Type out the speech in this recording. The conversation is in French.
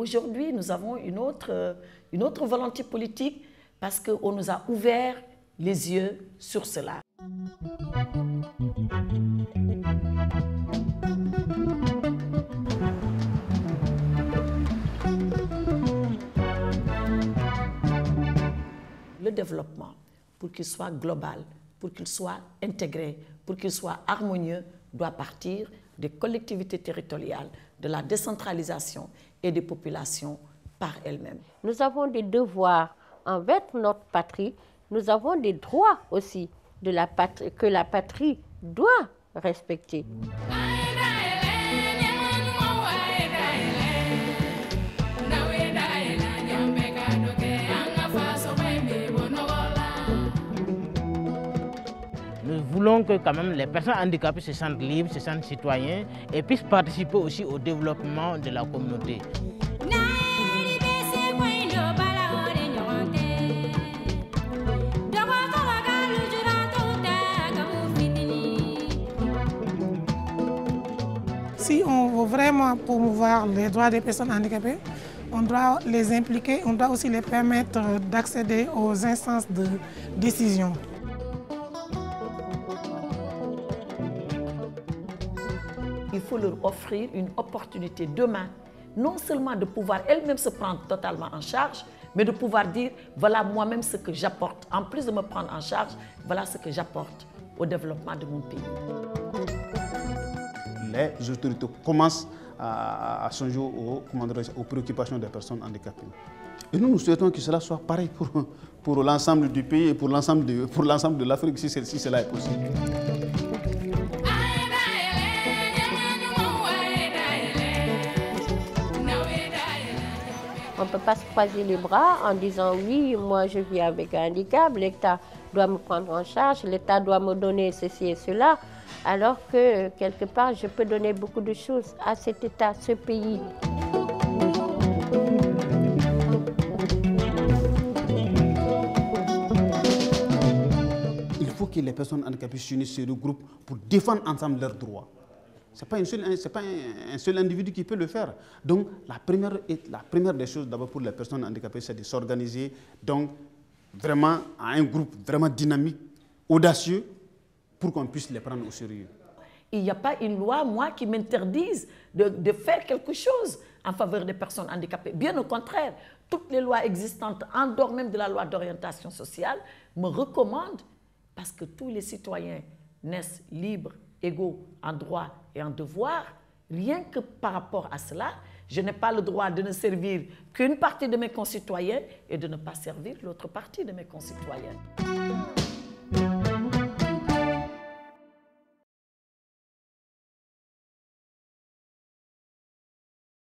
Aujourd'hui, nous avons une autre volonté politique parce qu'on nous a ouvert les yeux sur cela. Le développement, pour qu'il soit global, pour qu'il soit intégré, pour qu'il soit harmonieux, doit partir des collectivités territoriales, de la décentralisation et des populations par elles-mêmes. Nous avons des devoirs envers notre patrie, nous avons des droits aussi de la patrie, que la patrie doit respecter. Nous voulons que quand même les personnes handicapées se sentent libres, se sentent citoyens et puissent participer aussi au développement de la communauté. Si on veut vraiment promouvoir les droits des personnes handicapées, on doit les impliquer, on doit aussi les permettre d'accéder aux instances de décision. Il faut leur offrir une opportunité demain, non seulement de pouvoir elles-mêmes se prendre totalement en charge, mais de pouvoir dire, voilà moi-même ce que j'apporte. En plus de me prendre en charge, voilà ce que j'apporte au développement de mon pays. Les autorités commencent à songer aux préoccupations des personnes handicapées. Et nous souhaitons que cela soit pareil pour l'ensemble du pays et pour l'ensemble de l'Afrique, si cela est possible. On ne peut pas se croiser les bras en disant oui, moi je vis avec un handicap, l'État doit me prendre en charge, l'État doit me donner ceci et cela, alors que quelque part je peux donner beaucoup de choses à cet État, ce pays. Il faut que les personnes handicapées s'unissent, se regroupent pour défendre ensemble leurs droits. Ce n'est pas un seul individu qui peut le faire. Donc, la première des choses d'abord pour les personnes handicapées, c'est de s'organiser donc vraiment à un groupe vraiment dynamique, audacieux, pour qu'on puisse les prendre au sérieux. Il n'y a pas une loi, moi, qui m'interdise de faire quelque chose en faveur des personnes handicapées. Bien au contraire, toutes les lois existantes, en dehors même de la loi d'orientation sociale, me recommandent, parce que tous les citoyens naissent libres, égaux en droit et en devoir, rien que par rapport à cela, je n'ai pas le droit de ne servir qu'une partie de mes concitoyens et de ne pas servir l'autre partie de mes concitoyens.